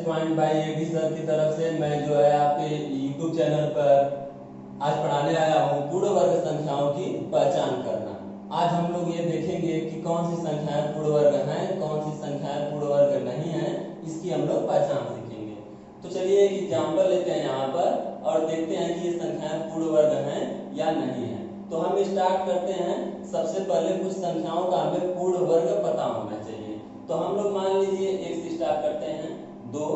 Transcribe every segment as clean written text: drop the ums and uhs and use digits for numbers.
Point by AD sir की तरफ से मैं जो है आपके यूट्यूब चैनल पर आज पढ़ाने आया हूँ पूर्ण वर्ग संख्याओं की पहचान करना। आज हम लोग ये देखेंगे कि कौन सी संख्याएं पूर्ण वर्ग हैं, कौन सी संख्याएं पूर्ण वर्ग नहीं है, इसकी हम लोग पहचान सीखेंगे। तो चलिए एक एग्जाम्पल लेते हैं यहाँ पर और देखते हैं कि ये संख्याएं पूर्ण वर्ग हैं या नहीं है। तो हम स्टार्ट करते हैं। सबसे पहले कुछ संख्याओं का हमें पूर्ण वर्ग पता होना चाहिए। तो हम लोग मान लीजिए एक से स्टार्ट करते हैं, 2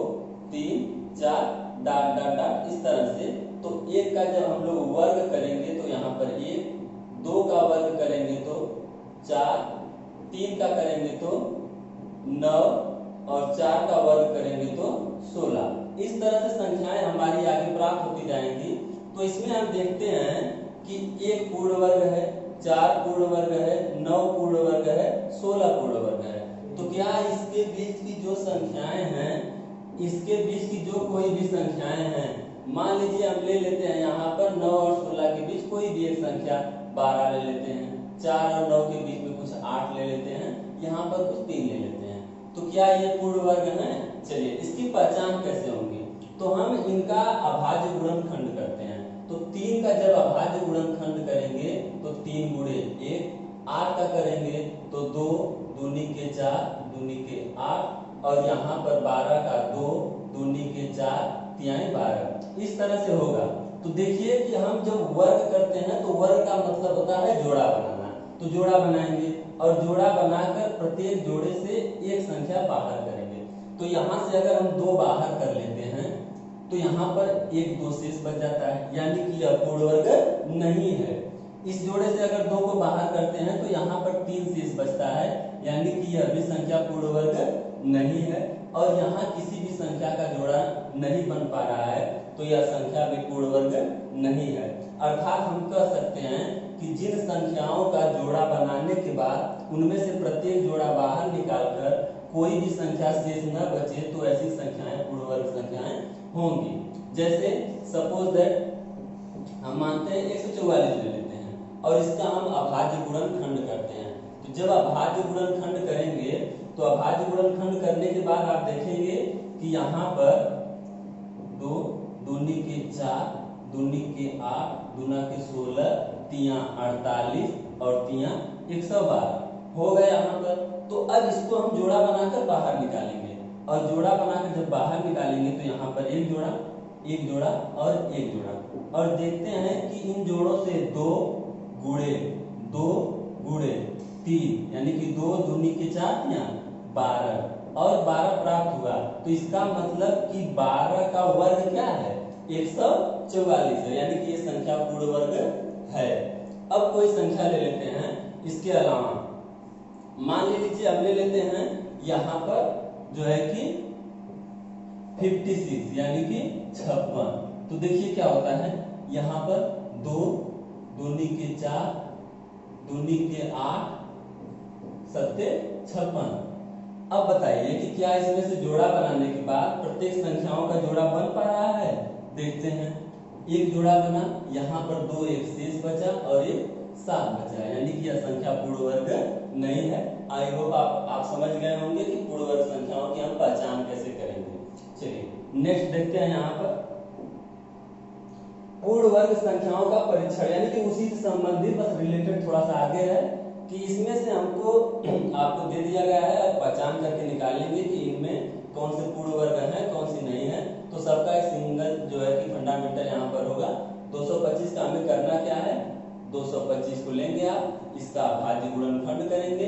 3 4 डॉट डॉट डॉट इस तरह से। तो एक का जब हम लोग वर्ग करेंगे तो यहाँ पर 1, 2 का वर्ग करेंगे तो 4, 3 का करेंगे तो 9 और 4 का वर्ग करेंगे तो 16। इस तरह से संख्याएं हमारी आगे प्राप्त होती जाएंगी। तो इसमें हम देखते हैं कि 1 पूर्ण वर्ग है, 4 पूर्ण वर्ग है, 9 पूर्ण वर्ग है, 16 पूर्ण वर्ग है। तो क्या इसके बीच की जो संख्याएं हैं, इसके बीच की जो कोई भी संख्याएं हैं, मान लीजिए हम ले लेते हैं यहाँ पर 9 और 16 के बीच कोई भी एक संख्या 12 ले लेते हैं, 4 और 9 के बीच में कुछ 8 ले लेते हैं, यहाँ पर कुछ 3 ले लेते हैं। तो क्या ये पूर्ण वर्ग है? चलिए इसकी पहचान कैसे होगी। तो हम इनका अभाज्य गुणनखंड करते हैं। तो 3 का जब अभाज्य गुणनखंड करेंगे तो 3 गुणे 1, 8 का करेंगे तो 2 दूनी के 4 दूनी के 8 और यहाँ पर 12 का 2 दूनी के 4 तिहाई 12। इस तरह से होगा। तो देखिए कि हम जब वर्ग करते हैं तो वर्ग का मतलब होता है जोड़ा बनाना। तो जोड़ा बनाएंगे और जोड़ा बनाकर प्रत्येक जोड़े से एक संख्या बाहर करेंगे। तो यहाँ से अगर हम 2 बाहर कर लेते हैं तो यहाँ पर 1 2 शेष बच जाता है, यानी कि यह पूर्ण वर्ग नहीं है। इस जोड़े से अगर 2 को बाहर करते हैं तो यहाँ पर 3 शेष बचता है, यानी कि यह भी संख्या पूर्ण वर्ग नहीं है। और यहाँ किसी भी संख्या का जोड़ा नहीं बन पा रहा है तो यह संख्या भी पूर्ण वर्ग नहीं है। अर्थात हम कह सकते हैं कि जिन संख्याओं का जोड़ा बनाने के बाद उनमें से प्रत्येक जोड़ा बाहर निकालकर कोई भी संख्या शेष न बचे तो ऐसी संख्याएं पूर्ण वर्ग संख्याएं होंगी। जैसे सपोज दैट हम मानते हैं 144 ले लेते हैं और इसका हम अभाज्य गुणनखंड करते हैं। तो जब अभाज्य गुणनखंड करेंगे तो अभाज्य गुणनखंड करने के बाद आप देखेंगे कि यहाँ पर 2 दूनी के 4 दूनी के 8 दूना के 16 तिया 48 और तिया 112 हो गया यहाँ पर। तो अब इसको हम जोड़ा बनाकर बाहर निकालेंगे और जोड़ा बनाकर जब बाहर निकालेंगे तो यहाँ पर एक जोड़ा और एक जोड़ा और देखते हैं कि इन जोड़ों से 2 गुणे 3 यानी कि 2 दूनी के 4 या 12 और 12 प्राप्त हुआ। तो इसका मतलब कि 12 का वर्ग क्या है? 144 है, यानी कि ये संख्या पूर्ण वर्ग है। अब कोई संख्या ले लेते हैं इसके अलावा, मान लीजिए अब ले लेते हैं यहाँ पर जो है कि 56 यानी कि 56। तो देखिए क्या होता है, यहाँ पर 2 दूनी के 4 दूनी के 8 सत्ते 56। अब बताइए कि क्या इसमें से जोड़ा बनाने के बाद प्रत्येक संख्याओं का जोड़ा बन पा रहा है? देखते हैं, एक जोड़ा बना, यहाँ पर 2 एक शेष बचा और एक 7 बचा, यानी कि यह संख्या पूर्ण वर्ग नहीं है। आई होप आप समझ गए होंगे कि पूर्ण वर्ग संख्याओं की हम पहचान कैसे करेंगे। चलिए नेक्स्ट देखते हैं यहाँ पर पूर्ण वर्ग संख्याओं का परीक्षण, यानी कि उसी से संबंधित बस रिलेटेड थोड़ा सा आगे है कि इसमें से हमको आपको दे दिया गया है, आप पहचान करके निकालेंगे कि इनमें कौन से पूर्ण वर्ग हैं कौन सी नहीं है। तो सबका एक सिंगल जो है कि फंडामेंटल यहाँ पर होगा। 225 का हमें करना क्या है, 225 को लेंगे आप, इसका अभाज्य गुणनखंड करेंगे,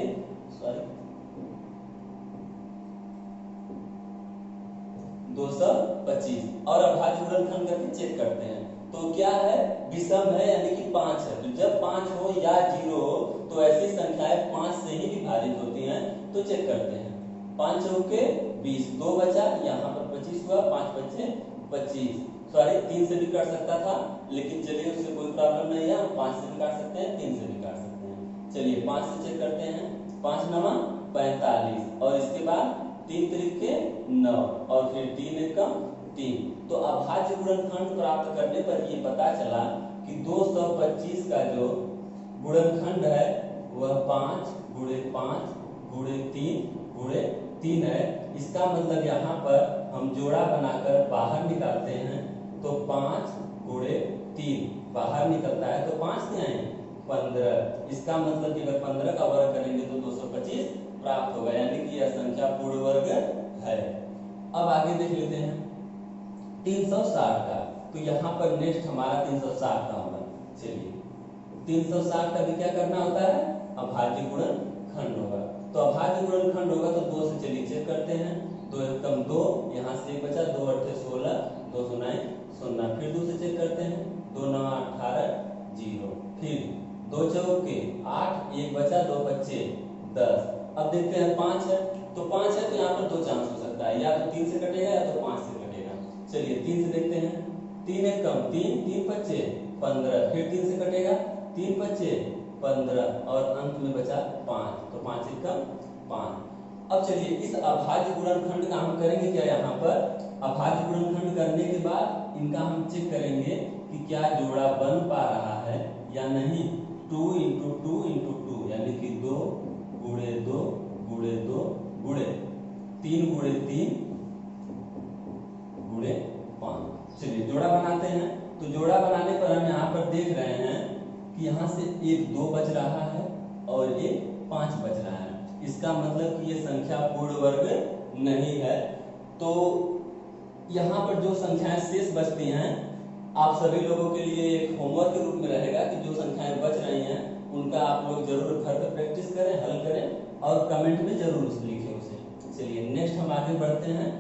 225 और अभाज्य गुणनखंड करके चेक करते हैं। तो क्या है, विषम है यानी कि 5 है। तो जब 5 हो या 0 हो तो ऐसी संख्याएं 5 से ही विभाजित होती हैं। तो चेक करते हैं, 5 चौके 20, 2 बचा, यहाँ पर 25 हुआ, 5 बचे 25। सॉरी 3 से भी काट सकता था, लेकिन चलिए उससे कोई प्रॉब्लम नहीं है, हम 5 से भी काट सकते हैं, 3 से भी काट सकते हैं। चलिए 5 से चेक करते हैं, 5 9 45 और इसके बाद 3 त्रिके 9 और फिर 3 एकम 3। तो अभाज्य गुणनखंड प्राप्त करने पर ये पता चला कि 225 का जो गुणनखंड है वह 5 गुणे 5 गुणे 3 गुणे 3 है, इसका मतलब यहाँ पर हम जोड़ा बनाकर बाहर निकालते हैं तो 5 गुणे 3 बाहर निकलता है तो 5 क्या है 15। इसका मतलब कि अगर 15 का वर्ग करेंगे तो 225 प्राप्त होगा, यानी कि यह संख्या पूर्ण वर्ग है। अब आगे देख लेते हैं 360 का, तो यहाँ पर नेक्स्ट हमारा 360 का होगा। चलिए 360 का भी क्या करना होता है, अभाज्य गुणनखंड होगा। तो अभाज्य गुणनखंड होगा तो 2 से चलिए चेक करते हैं। 2 एकम 2, यहाँ से 1 बचा, 2 8 16, 2 9 0। फिर 2 से चेक करते हैं, 2 9 18 0। फिर 2 चौके 8, 1 बचा, 2 बच्चे 10। अब देखते हैं 5 है, तो 5 है तो यहाँ पर 2 चांस हो सकता है, या तो 3 से कटेगा या तो 5 से कटेगा। चलिए 3 से देखते हैं, 3 एक कम 3, 3 बच्चे 15। फिर 3 से कटेगा, 3 बच्चे 15 और अंत में बचा 5, तो 5 एक कम 5। अब चलिए इस अभाज्य गुणनखंड का हम करेंगे क्या, यहाँ पर अभाज्य गुणनखंड करने के बाद इनका हम चेक करेंगे कि क्या जोड़ा बन पा रहा है या नहीं। 2 इंटू 2 इंटू 2 यानी कि 2 गुणे 2 गुणे 2 गुणे 3 गुणे 3 गुणे 5। चलिए जोड़ा बनाते हैं। तो जोड़ा बनाने पर हम यहाँ पर देख रहे हैं कि यहाँ से एक 2 बच रहा है और एक 5 बच रहा है। इसका मतलब कि ये संख्या पूर्ण वर्ग नहीं है। तो यहाँ पर जो संख्याएं शेष बचती हैं, आप सभी लोगों के लिए एक होमवर्क के रूप में रहेगा कि जो संख्याएं बच रही हैं उनका आप लोग जरूर घर पर प्रैक्टिस करें, हल करें और कमेंट में जरूर लिखें उसे। चलिए नेक्स्ट हम आगे बढ़ते हैं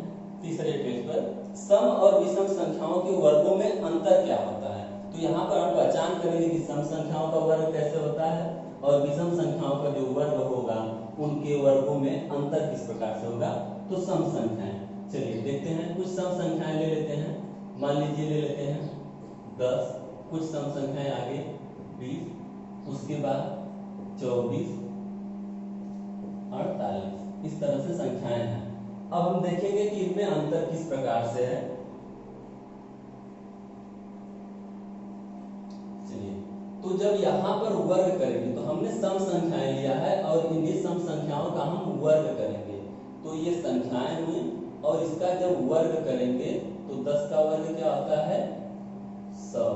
तीसरे पेज पर। सम और विषम संख्याओं के वर्गों में अंतर क्या होता है। तो यहाँ पर हम पहचान करेंगे कि सम संख्याओं का वर्ग कैसे होता है और विषम संख्याओं का जो वर्ग होगा उनके वर्गों में अंतर किस प्रकार से होगा। तो सम संख्याएं, चलिए देखते हैं। कुछ सम संख्याएं ले लेते हैं, मान लीजिए ले लेते हैं 10। कुछ सम संख्याएं आगे 20, उसके बाद 24, 48, इस तरह से संख्याएं हैं। अब हम देखेंगे कि इनमें अंतर किस प्रकार से है। चलिए तो जब यहाँ पर वर्ग करेंगे तो हमने सम संख्याएं लिया है और इन्हीं सम संख्याओं का हम वर्ग करेंगे। तो ये संख्याएं हुई और इसका जब वर्ग करेंगे तो 10 का वर्ग क्या होता है 100,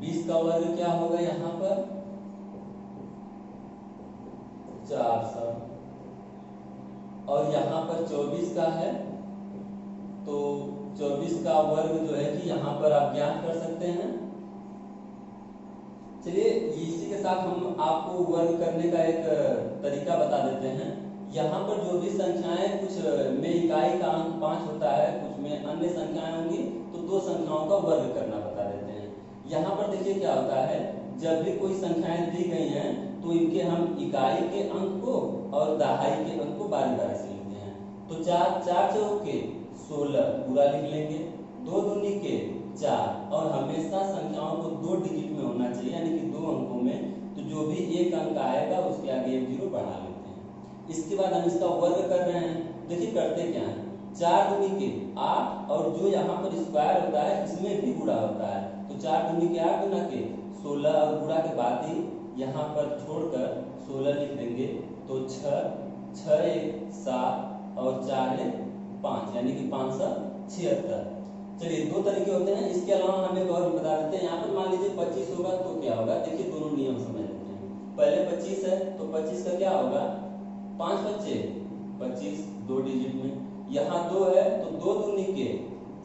20 का वर्ग क्या होगा यहाँ पर 400 और यहाँ पर 24 का है तो 24 का वर्ग जो है कि यहाँ पर आप ज्ञात कर सकते हैं। चलिए इसी के साथ हम आपको वर्ग करने का एक तरीका बता देते हैं। यहाँ पर जो भी संख्याएं, कुछ में इकाई का अंक 5 होता है, कुछ में अन्य संख्याएं होंगी, तो 2 संख्याओं का वर्ग करना बता देते हैं। यहाँ पर देखिए क्या होता है, जब भी कोई संख्याएं दी गई हैं तो इनके हम इकाई के अंक को और दहाई के अंक को बारी बारी से लिखते हैं। तो 4 चौके 16 पूरा लिख लेंगे, 2 दूनी के 4 और हमेशा संख्याओं को 2 डिजिट में होना चाहिए, यानी कि 2 अंकों में। तो जो भी एक अंक आएगा उसके आगे 1 0 बढ़ा लेते हैं। इसके बाद हम इसका वर्ग कर रहे हैं। देखिए करते क्या है, 4 दूनी के 8 और जो यहाँ पर स्क्वायर होता है इसमें भी गुणा होता है। तो 4 दूनी के 8 गुना के 16 और गुणा के बाद ही यहाँ पर छोड़कर 16 लिख देंगे। तो 6 1 7 और 4 1 5 यानी कि 576। चलिए 2 तरीके होते हैं। इसके अलावा हम एक और बता देते हैं। यहाँ पर मान लीजिए 25 होगा तो क्या होगा, देखिए दोनों नियम समझ लेते हैं। पहले 25 है तो 25 का क्या होगा 5 बच्चे 25 2 डिजिट में। यहाँ 2 है तो 2 दूनी के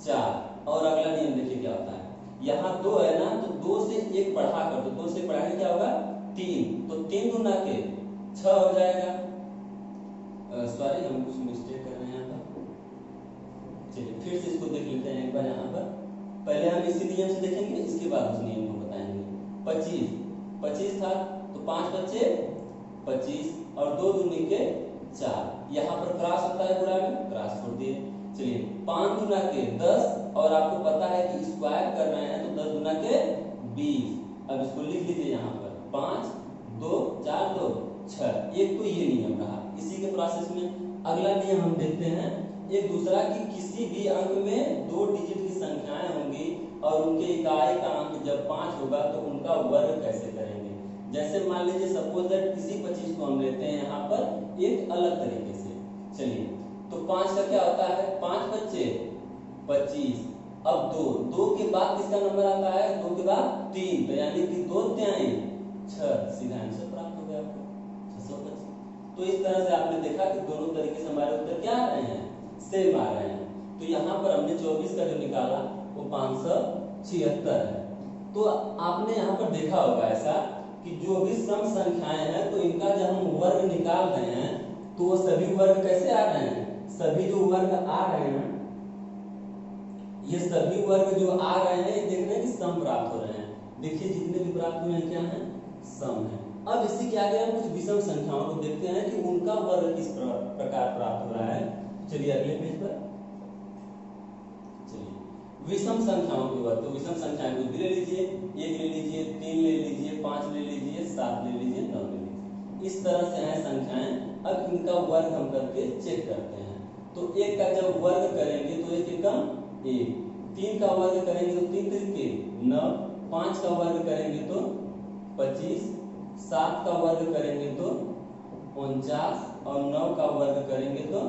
4 और अगला नियम देखिए क्या होता है। यहाँ 2 है ना तो 2 से 1 बढ़ा कर दो, 2 से बढ़ाने क्या होगा 3, तो 3 दूना के 6 हो जाएगा। सॉरी हम कुछ मिस्टेक कर रहे हैं यहाँ पर। चलिए फिर से इसको देख लेते हैं एक बार। यहाँ पर पहले हम इसी नियम से देखेंगे, इसके बाद उस नियम को बताएंगे। 25 था तो 5 बच्चे 25 और 2 दूनी के 4। यहाँ पर क्रॉस होता है गुणा में, क्रॉस छोड़ दिए। चलिए 5 दूना के 10 और आपको पता है कि स्क्वायर कर रहे हैं तो 10 दूना के 20। अब इसको लिख लीजिए यहाँ पर 5 2 4 2 6। एक तो ये नियम रहा। इसी के प्रोसेस में अगला नियम हम देखते हैं एक दूसरा कि किसी भी अंक में 2 डिजिट की संख्याएं होंगी और उनके इकाई का अंक जब 5 होगा तो उनका वर्ग कैसे करेंगे। जैसे मान लीजिए सपोज दैट इसी 25 को हम लेते हैं यहाँ पर एक अलग तरीके से। चलिए 5 का क्या होता है, 5 बच्चे 25। अब 2 के बाद किसका नंबर आता है, 2 के बाद 3, तो यानी कि 2 त्याई 6, सीधा आंसर प्राप्त हो गया आपको 625। तो इस तरह से आपने देखा कि दोनों तरीके से हमारे उत्तर क्या आ रहे हैं, सेम आ रहे हैं। तो यहाँ पर हमने 24 का जो निकाला वो 576 है। तो आपने यहाँ पर देखा होगा ऐसा कि जो भी सम संख्याएं हैं तो इनका जब हम वर्ग निकाल रहे हैं तो वो सभी वर्ग कैसे आ रहे हैं, सभी जो वर्ग आ रहे हैं, ये सभी वर्ग जो आ रहे हैं देख रहे हैं कि सम प्राप्त हो रहे हैं। देखिए जितने भी प्राप्त हुए हैं क्या है, सम है। अब इसी के आगे हम कुछ विषम संख्याओं को देखते हैं कि उनका वर्ग किस प्रकार प्राप्त हो रहा है। चलिए अगले पेज पर चलिए, विषम संख्याओं के वर्ग। तो विषम संख्याएं कुछ भी ले लीजिए, 1 ले लीजिए, 3 ले लीजिए, 5 ले लीजिए, 7 ले लीजिए, 9 ले लीजिए, इस तरह से हैं संख्याएं। अब इनका वर्ग हम करके चेक करते हैं। तो 1 का जब वर्ग करेंगे तो 1 एकम 1, 3 का वर्ग करेंगे तो 3 त्रिके 9, 5 का वर्ग करेंगे तो 25, 7 का वर्ग करेंगे तो 49 और 9 का वर्ग करेंगे तो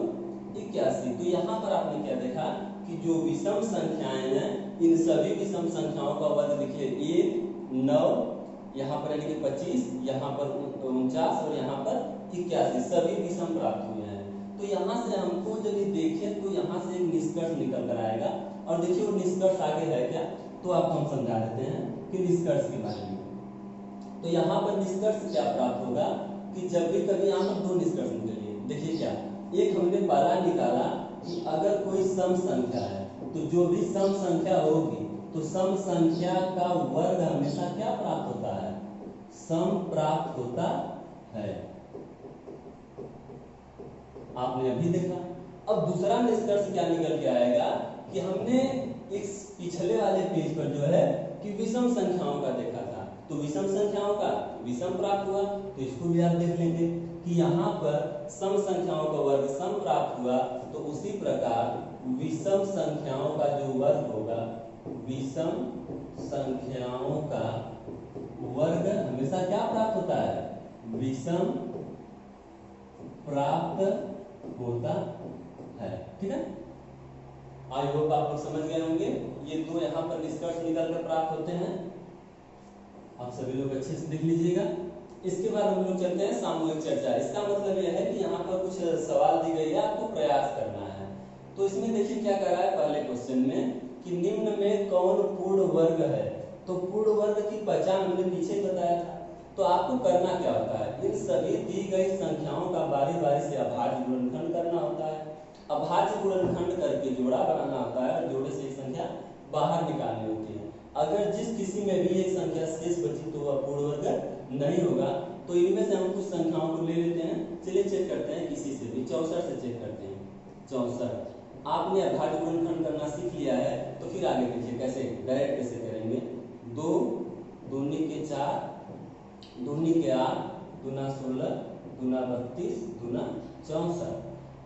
81। तो यहाँ पर आपने क्या देखा कि जो विषम संख्याएं हैं इन सभी विषम संख्याओं का वर्ग देखिए 1, 9, यहाँ पर यानी कि 25, यहाँ पर 49 और यहाँ पर 81, सभी विषम प्राप्त हुए हैं। तो यहाँ से हमको जब ये देखें तो यहाँ से एक निष्कर्ष निकल कर आएगा। और देखिए वो निष्कर्ष आगे है क्या, तो आपको हम समझा देते हैं कि निष्कर्ष के बारे में। तो यहाँ पर निष्कर्ष क्या प्राप्त होगा कि जब भी कभी यहाँ पर 2 निष्कर्ष निकलिए। देखिए क्या, एक हमने पहला निकाला कि अगर कोई सम संख्या है तो जो भी सम संख्या होगी तो सम संख्या का वर्ग हमेशा क्या प्राप्त होता है, सम प्राप्त होता है। आपने अभी देखा। अब दूसरा निष्कर्ष क्या निकल के आएगा कि हमने इस पिछले वाले पेज पर जो है कि विषम संख्याओं का देखा था, तो विषम संख्याओं का विषम प्राप्त हुआ, तो इसको भी आप देख लेंगे कि यहाँ पर सम संख्याओं का वर्ग सम प्राप्त हुआ। तो उसी प्रकार विषम संख्याओं का जो वर्ग होगा, विषम संख्याओं का वर्ग हमेशा क्या प्राप्त होता है, विषम प्राप्त होता है। ठीक है, आई होप आप लोग समझ गए होंगे। ये 2 यहाँ पर निष्कर्ष निकल कर प्राप्त होते हैं, आप सभी लोग अच्छे से देख लीजिएगा। इसके बाद हम लोग चलते हैं सामूहिक चर्चा। इसका मतलब यह है कि यहाँ पर कुछ सवाल दी गई है, आपको प्रयास करना है। तो इसमें देखिए क्या कर रहा है पहले क्वेश्चन में कि निम्न में कौन पूर्ण वर्ग है। तो पूर्ण वर्ग की पहचान हमने पीछे बताया था। तो आपको करना क्या होता है, इन सभी दी गई संख्याओं का बारी बारी से अभाज्य गुणनखंड करना होता है। अभाज्य गुणनखंड करके जोड़ा बनाना होता है और जोड़े से एक संख्या बाहर निकालनी होती है। अगर जिस किसी में भी एक संख्या शेष बची तो वह पूर्ण वर्ग नहीं होगा। तो इनमें से हम कुछ संख्याओं को ले लेते हैं। चलिए चेक करते हैं किसी से भी, 64 से चेक करते हैं। 64 आपने अभाज्य गुणनखंड करना सीख लिया है, तो फिर आगे देखिए कैसे डायरेक्ट कैसे करेंगे। 2 दूनी के 4 दूनी के 8 दूना 16 दूना 32 दूना 64।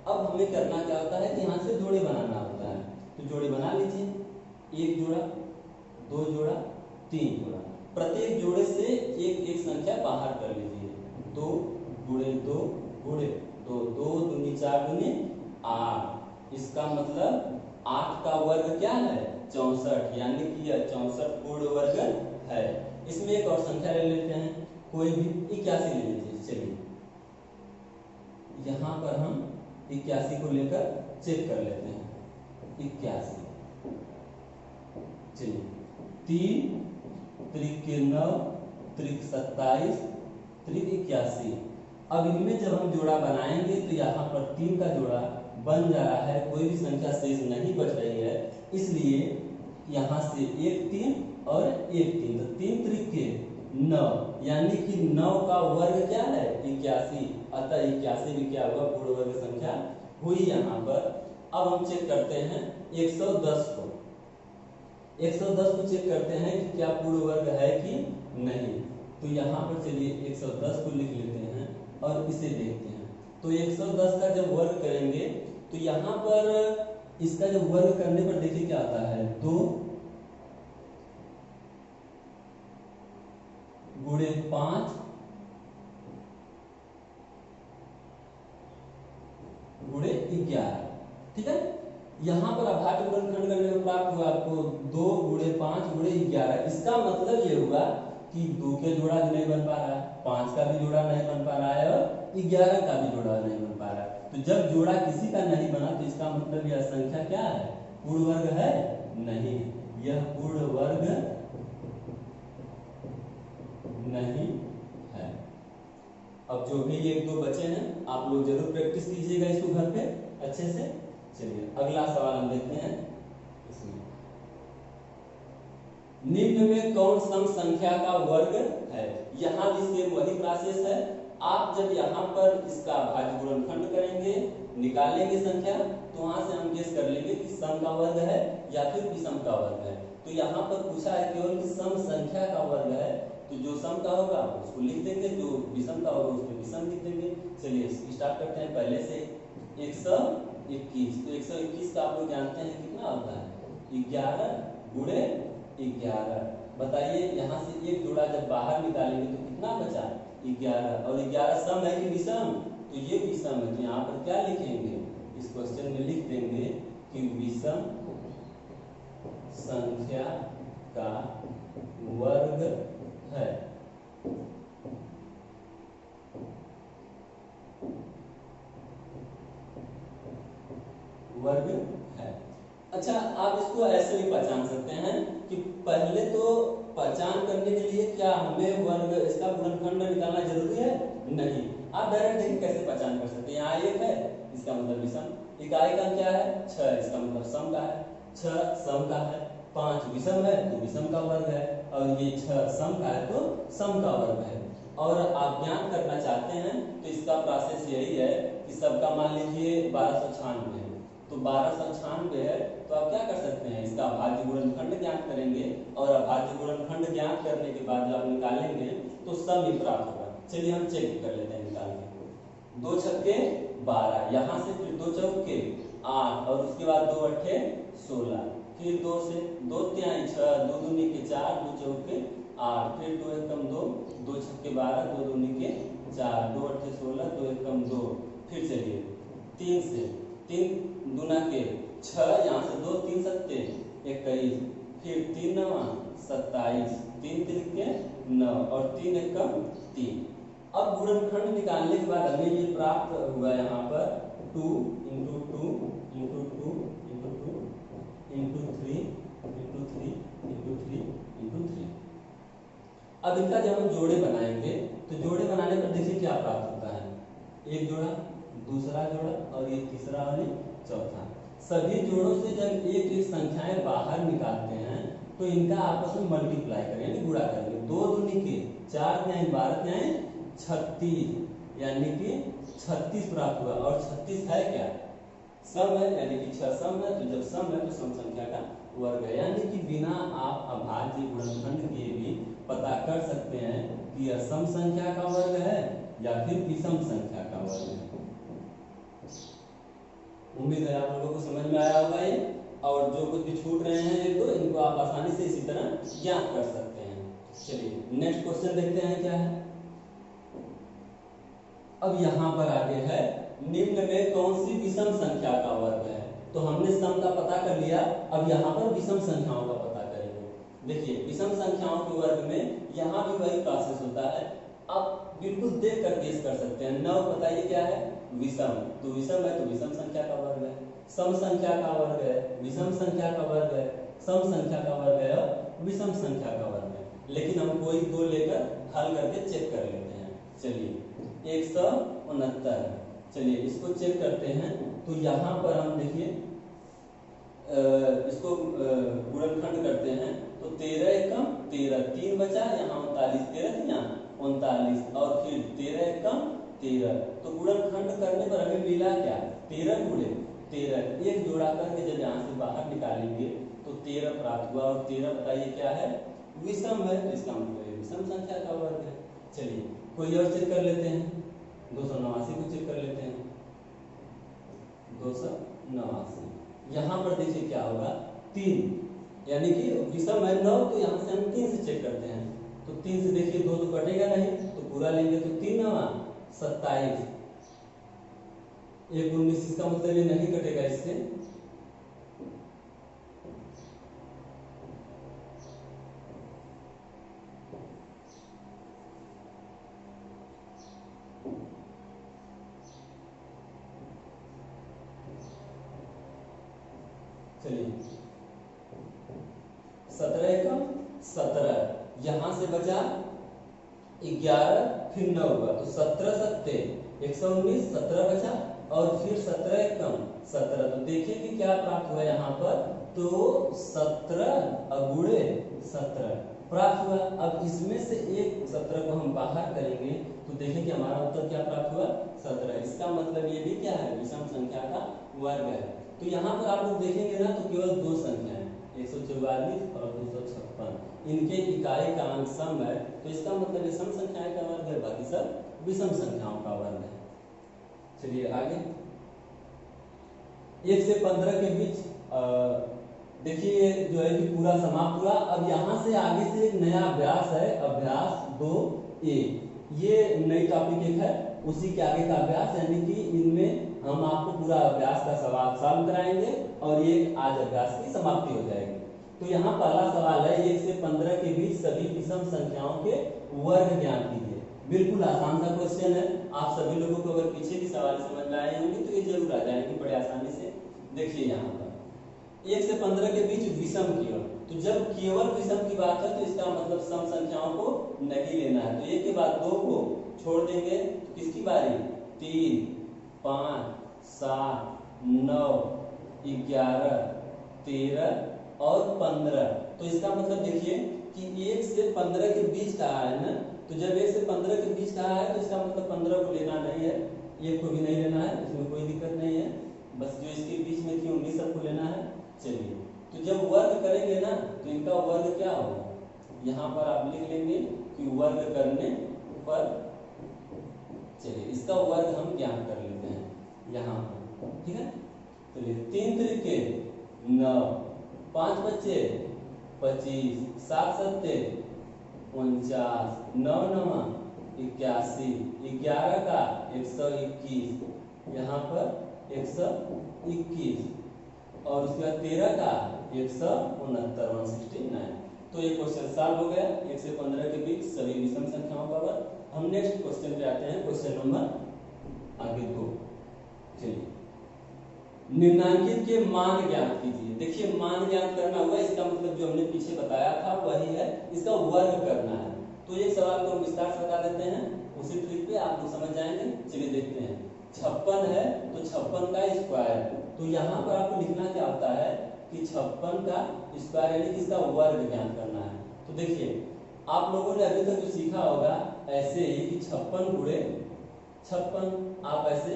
अब हमें करना क्या होता है कि यहाँ से जोड़े बनाना होता है। तो जोड़े बना लीजिए, 1 जोड़ा 2 जोड़ा 3 जोड़ा, प्रत्येक जोड़े से एक एक संख्या बाहर कर लीजिए। 2 गुणे 2 गुणे 2, 2 दूनी 4 दूनी 8। इसका मतलब 8 का वर्ग क्या है, 64, यानी कि यह 64 पूर्ण वर्ग है। इसमें एक और संख्या ले लेते हैं, कोई भी 81 ले लीजिए। चलिए यहाँ पर हम 81 को लेकर चेक कर लेते हैं। 81 चलिए 3 त्रिक 9 त्रिक 27 त्रिक 81। अब इनमें जब हम जोड़ा बनाएंगे तो यहाँ पर 3 का जोड़ा बन जा रहा है, कोई भी संख्या शेष नहीं बच रही है, इसलिए यहाँ से 1 3 और 1 3, तो 3 त्रिक 9, यानी कि 9 का वर्ग क्या है 81। अतः 81 भी क्या होगा, पूर्ण वर्ग संख्या हुई यहाँ पर। अब हम चेक करते हैं 110 को। 110 को चेक करते हैं कि क्या पूर्ण वर्ग है कि नहीं। तो यहाँ पर चलिए 110 को लिख लेते हैं और इसे देखते हैं। तो 110 का जब वर्ग करेंगे तो यहाँ पर इसका जब वर्ग करने पर देखिए क्या आता है, 2 गुणे 5 गुणे 11। ठीक है। यहाँ पर अभाज्य गुणनखंड करने में प्राप्त हुआ आपको 2 × 5 × 11। इसका मतलब ये हुआ कि 2 के जोड़ा नहीं बन पा रहा है, 5 का भी जोड़ा नहीं बन पा रहा है और 11 का भी जोड़ा नहीं बन पा रहा है। तो जब जोड़ा किसी का नहीं बना तो इसका मतलब यह संख्या क्या है, पूर्ण वर्ग है नहीं, यह पूर्ण वर्ग नहीं है। अब जो भी 1-2 बचे हैं आप लोग जरूर प्रैक्टिस कीजिएगा इसको घर पे अच्छे से। चलिए अगला सवाल हम देखते हैं। इसमें निम्न में कौन सम संख्या का वर्ग है। यहाँ भी सेम वही प्रोसेस है। आप जब यहाँ पर इसका भाज्य गुणनखंड करेंगे, निकालेंगे संख्या, तो वहां से हम गेस कर लेंगे कि सम का वर्ग है या फिर विषम का वर्ग है। तो यहाँ पर पूछा है केवल कि सम संख्या का वर्ग है, तो जो सम का होगा उसको लिख देंगे, जो विषम का होगा उसको विषम लिख देंगे। चलिए स्टार्ट करते हैं पहले से। 121, तो 121 का आप लोग जानते हैं कितना होता है, 11 × 11। बताइए यहाँ से एक जोड़ा जब बाहर निकालेंगे तो कितना बचा, 11, और 11 सम है कि विषम, तो ये विषम है। तो यहाँ पर क्या लिखेंगे, इस क्वेश्चन में लिख देंगे कि विषम संख्या का वर्ग है। वर्ग है। अच्छा, आप इसको ऐसे भी पहचान सकते हैं कि पहले तो पहचान करने के लिए क्या हमें वर्ग इसका गुणनखंड निकालना जरूरी है, नहीं। आप डायरेक्ट देखिए कैसे पहचान कर सकते हैं। यहाँ 1 है, इसका मतलब विषम। इकाई का क्या है 6, इसका मतलब सम का है। 6 सम का है, 5 विषम है तो विषम का वर्ग है, और ये 6 सम का है तो सम का वर्ग है। और आप ज्ञात करना चाहते हैं तो इसका प्रोसेस यही है कि सबका मान लीजिए 1296 है, तो 1296 है, तो आप क्या कर सकते हैं, इसका अभाज्य गुणनखंड ज्ञात करेंगे, और अभाज्य गुणनखंड ज्ञात करने के बाद जब आप निकालेंगे तो सम ही प्राप्त होगा। चलिए हम चेक कर लेते हैं निकाल के। 2 छक्के 12, यहाँ से फिर 2 चौके 8, और उसके बाद 2 अट्ठे 16, फिर 2 से 2 तिहाई 6, 2 दूनी के 4, 2 चौके 8, फिर 2 एकम 2, 2 छक्के 12, 2 दूनी के 4, 2 अट्ठे 16, 2 एकम 2, फिर चलिए 3 से 3 दूना के 6, यहाँ से 2 3 सत्ते 21, फिर 3 9 27, 3 त्रिके 9, और 3 एकम 3। अब गुणनखंड निकालने के बाद हमें ये प्राप्त हुआ यहाँ पर 2 × 2 × 2 × 2 × 3 × 3 × 3 × 3। अब इनका जब हम जोड़े बनाएंगे तो जोड़े बनाने पर देखिए क्या प्राप्त होता है, एक जोड़ा, दूसरा जोड़ा, और ये तीसरा और ये चौथा। सभी जोड़ों से जब एक एक संख्याएं बाहर निकालते हैं तो इनका आपस में मल्टीप्लाई करें यानी गुणा करेंगे। 2 दूनी के 4 तिहाई 12 तिहाई 36, यानी कि 36 प्राप्त हुआ। और 36 है क्या, सम है, यानी कि 6 सम है, तो जब सम है तो सम संख्या का वर्ग है। यानी कि बिना आप अभाज्य गुणनखंड के भी पता कर सकते हैं कि यह सम संख्या का वर्ग है या फिर विषम संख्या का वर्ग है। उम्मीद है आप लोगों को समझ में आया होगा ये, और जो कुछ भी छूट रहे हैं एक दो, इनको आप आसानी से इसी तरह ज्ञात कर सकते हैं। चलिए नेक्स्ट क्वेश्चन देखते हैं क्या है। अब यहाँ पर आगे है निम्न में कौन सी विषम संख्या का वर्ग है। तो हमने सम का पता कर लिया, अब यहाँ पर विषम संख्याओं का पता करेंगे। देखिए विषम संख्याओं के वर्ग में यहाँ भी वही प्रोसेस होता है। आप बिल्कुल देख कर गेस कर सकते हैं। 9 बताइए क्या है, विषम, तो विषम है तो विषम संख्या का वर्ग है। सम संख्या का वर्ग है, विषम संख्या का वर्ग है, सम संख्या का वर्ग है और विषम संख्या का वर्ग है। लेकिन हम कोई 2 लेकर हल करके चेक कर लेते हैं। चलिए 169, चलिए इसको चेक करते हैं। तो यहाँ पर हम देखिए इसको गुणनखंड करते हैं तो 13 एकम 13, 3 बचा, यहाँ 39, 13 यहाँ 39, और फिर 13 एकम 13। तो गुणनखंड करने पर हमें मिला क्या, 13 × 13, एक जोड़ा करके जब यहाँ से बाहर निकालेंगे तो 13 प्राप्त हुआ। और 13 बताइए क्या है, विषम है, तो इसका मतलब विषम संख्या का वर्ग है। चलिए कोई और चेक कर लेते हैं, 289 को चेक कर लेते हैं। 289, यहाँ पर देखिए क्या होगा, 3, यानी कि विषम है 9, तो यहाँ से हम 3 से चेक करते हैं। तो 3 से देखिए 2 तो कटेगा नहीं, तो पूरा लेंगे तो 3 9 27, एक 19, इसका मतलब ये नहीं कटेगा इससे। चलिए 17 एकम 17, यहां से बचा 11, फिर 9 हुआ तो 17 सत्ते 119, 17 बचा और फिर 17 एकम 17। तो देखिए कि क्या प्राप्त हुआ यहाँ पर, तो 17 गुणे 17 प्राप्त हुआ। अब इसमें से एक 17 को हम बाहर करेंगे तो देखें कि हमारा उत्तर क्या प्राप्त हुआ, 17। इसका मतलब ये भी क्या है, विषम संख्या का वर्ग है। तो यहाँ पर आप लोग देखेंगे ना तो केवल दो संख्या है, 144 और 256, इनके इकाई का अंक सम है, तो इसका मतलब ये सम संख्याएं का वर्ग है, बाकी सब विषम संख्याओं का वर्ग है। चलिए आगे 1 से 15 के बीच देखिए जो है कि पूरा समाप्त हुआ। अब यहाँ से आगे से एक नया अभ्यास है, अभ्यास 2A, ये नई टॉपिक एक है, उसी के आगे का अभ्यास, यानी कि इनमें हम आपको पूरा अभ्यास का सवाल सॉल्व कराएंगे और ये आज अभ्यास की समाप्ति हो जाएगी। तो यहाँ पहला सवाल है 1 से 15 के बीच सभी विषम संख्याओं के वर्ग ज्ञात कीजिए। बिल्कुल आसान सा क्वेश्चन है, आप सभी लोगों को अगर पीछे की सवाल समझ में आए होंगे तो ये जरूर आ जाएंगे बड़े आसानी से। देखिए यहाँ पर 1 से 15 के बीच विषम केवल, तो जब केवल विषम की बात है तो इसका मतलब सम संख्याओं को नहीं लेना है, तो 1 के बाद 2 को छोड़ देंगे तो किसकी बारी, 3, 5, 7, 9, 11, 13 और 15। तो इसका मतलब देखिए कि 1 से 15 के बीच कहा है ना, तो जब 1 से 15 के बीच कहा है तो इसका मतलब 15 को लेना नहीं है, 1 को भी नहीं लेना है, इसमें कोई दिक्कत नहीं है, बस जो इसके बीच में थी 19 सबको लेना है। चलिए तो जब वर्ग करेंगे ना तो इनका वर्ग क्या होगा, यहाँ पर आप लिख लेंगे कि वर्ग करने पर, चलिए इसका वर्ग हम ज्ञात कर लेते हैं यहाँ पर, ठीक है। चलिए 3 त्रिके 9, 5 बच्चे 25, 7 सत्ते 49, 9 9 81, 11 का 121, यहाँ पर 121 और उसके बाद 13 का 169, 169। तो ये क्वेश्चन सॉल्व हो गया 1 से 15 के बीच सभी विषम संख्याओं का वर्ग। हम नेक्स्ट क्वेश्चन पे आते हैं, क्वेश्चन नंबर आगे 2। चलिए निम्नांकित के मान ज्ञात कीजिए। देखिए मान ज्ञात करना हुआ, इसका मतलब जो हमने पीछे बताया था वही है, इसका वर्ग करना है। तो ये सवाल को हम विस्तार से बता देते हैं, उसी ट्रिक पे आप लोग समझ जाएंगे। चलिए देखते हैं 56 है तो 56 का स्क्वायर, तो यहाँ पर आपको लिखना क्या होता है कि 56 का स्क्वायर यानी कि इसका वर्ग ज्ञात करना है। तो देखिए आप लोगों ने अभी तक जो सीखा होगा ऐसे ही कि 56 गुणे 56 आप ऐसे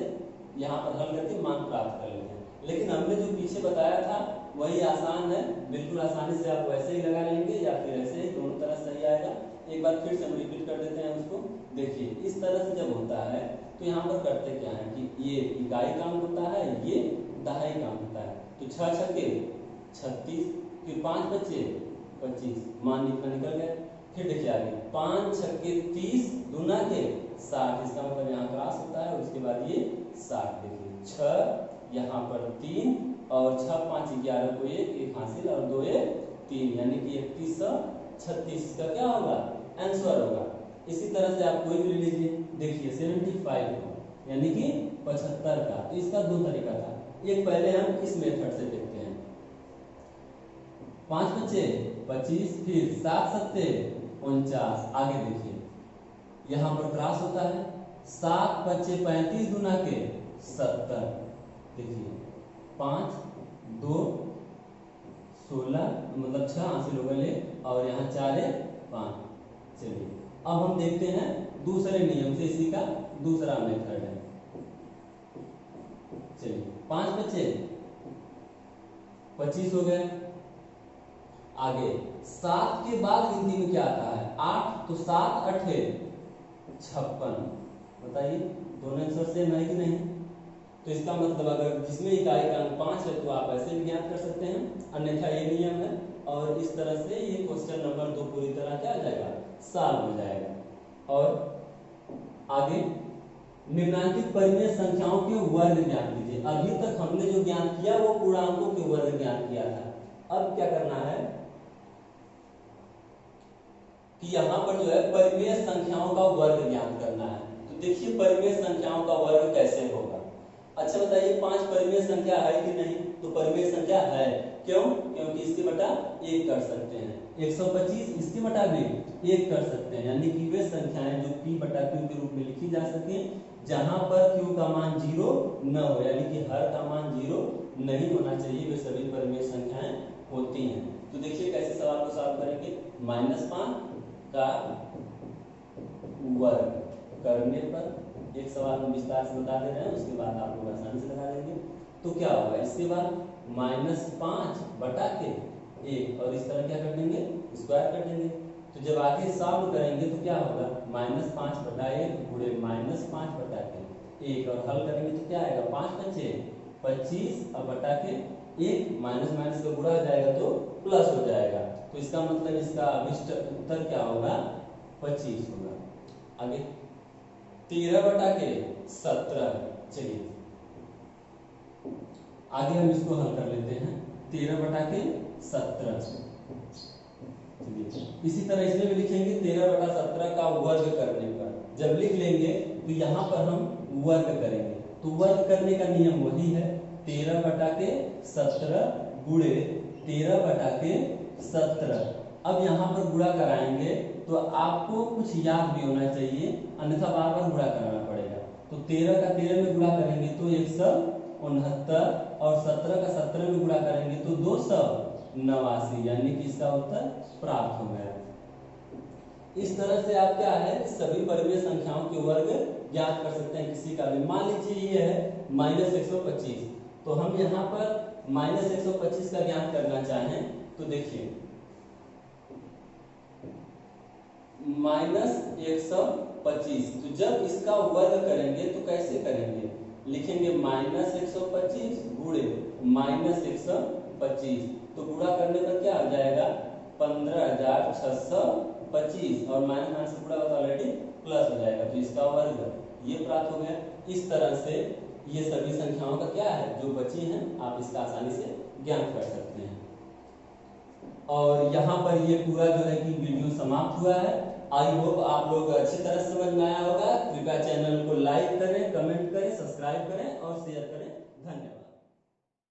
यहाँ पर हल करके मान प्राप्त कर लेते हैं, लेकिन हमने जो पीछे बताया था वही आसान है, बिल्कुल आसानी से आप वैसे ही लगा लेंगे या फिर ऐसे ही, दोनों तरह सही आएगा। एक बार फिर से हम रिपीट कर देते हैं उसको। देखिए इस तरह से जब होता है तो यहाँ पर करते क्या है कि ये इकाई काम होता है, ये दहाई काम होता है। तो 6 छक्के 36, फिर 5 बच्चे 25, मान इतना निकल गया। फिर देखिए आगे 5 छक्के 30 दूना के 60, इसका मतलब यहाँ क्रॉस होता है, उसके बाद ये 60। देखिए 6 यहाँ पर 3 और 6 5 11 को 1 हासिल और 2 1 3, यानी कि 3136 का क्या होगा, आंसर होगा। इसी तरह से आप कोई भी ले लीजिए, देखिए 75 यानी कि 75 का, तो इसका दो तरीका था। एक पहले हम इस मेथड से देखते हैं, 5 बच्चे 25, फिर 7 सत्ते 49, आगे देखिए यहाँ पर क्रॉस होता है, 7 बच्चे 35 गुना के 70, देखिए 5 2 16 मतलब 6 हासिल हो गए और यहाँ 4 5। चलिए अब हम देखते हैं दूसरे नियम से, इसी का दूसरा मेथड है। चलिए 5 बच्चे 25 हो गए, आगे 7 के बाद गिनती में क्या आता है 8, तो 7 8 56। बताइए दोनों आंसर सेम है कि नहीं। तो इसका मतलब अगर जिसमें इकाई का अंक 5 है तो आप ऐसे भी ज्ञात कर सकते हैं, अन्यथा ये नियम है। और इस तरह से ये क्वेश्चन नंबर 2 पूरी तरह क्या आ जाएगा, सॉल्व हो जाएगा। और आगे निम्नांकित परिमेय संख्याओं के वर्ग ज्ञात कीजिए। अभी तक हमने जो ज्ञान किया वो पूर्णांकों के वर्ग ज्ञात किया था। अब क्या करना है कि यहाँ पर जो है परिमेय संख्याओं का वर्ग ज्ञात करना है। तो देखिए परिमेय संख्याओं का वर्ग कैसे होगा। अच्छा बताइए 5 परिमेय संख्या है कि नहीं? तो परिमेय संख्या है। क्यों? क्योंकि इसके बटा 1 कर सकते हैं। 125 इसके बटा भी 1 कर सकते हैं, यानी कि वे संख्याएं जो p बटा q के रूप में लिखी जा सके जहां पर q का मान 0 न हो, यानी कि हर का मान 0 नहीं होना चाहिए, वे सभी परिमेय संख्याएं होती हैं। तो देखिए कैसे सवाल को सॉल्व करेंगे। -5 का वर्ग करने पर एक सवाल में विस्तार से बता दे रहे हैं, उसके बाद आप लोग आसानी से लगा देंगे। तो क्या होगा इसके बाद -5 बटा के 1 और इस तरह क्या कर देंगे स्क्वायर कर देंगे। तो जब आगे सॉल्व करेंगे तो क्या होगा -5 बटा 1 गुणे -5 बटा के 1 और हल करेंगे तो क्या आएगा 5 बचे 25 और बटा के 1 माइनस माइनस का गुणा हो जाएगा तो प्लस हो जाएगा। तो इसका मतलब इसका अभिष्ट उत्तर क्या होगा 25 होगा। आगे 13 बटा के 17। चलिए आगे हम इसको हल कर लेते हैं। 13 बटा के 17। इसी तरह इसमें भी लिखेंगे 13 बटा 17 का वर्ग करने पर। जब लिख लेंगे तो यहाँ पर हम वर्ग करेंगे। तो वर्ग करने का नियम वही है 13 बटा के 17 गुणे 13 बटा के 17। अब यहाँ पर गुणा कराएंगे तो आपको कुछ याद भी होना चाहिए, अन्यथा बार बार गुणा कराना पड़ेगा। तो 13 का 13 में गुणा करेंगे तो 169 और 17 का 17 में गुणा करेंगे तो 289, यानी कि इसका उत्तर प्राप्त हो गया। इस तरह से आप क्या है सभी परिमेय संख्याओं के वर्ग ज्ञात कर सकते हैं किसी का भी। मान लीजिए ये है -125, तो हम यहाँ पर -125 का ज्ञात करना चाहें तो देखिए -125, तो जब इसका वर्ग करेंगे तो कैसे करेंगे, लिखेंगे -125 गुणे -125, तो गुणा करने पर क्या हो जाएगा 15,625 और माइनस माइनस से गुणा होता ऑलरेडी प्लस हो जाएगा, तो इसका वर्ग ये प्राप्त हो गया। इस तरह से ये सभी संख्याओं का क्या है जो बची हैं आप इसका आसानी से ज्ञात कर सकते हैं। और यहाँ पर ये पूरा जो है कि वीडियो समाप्त हुआ है। आई होप आप लोग अच्छी तरह समझ में आया होगा। कृपया चैनल को लाइक करें, कमेंट करें, सब्सक्राइब करें और शेयर करें।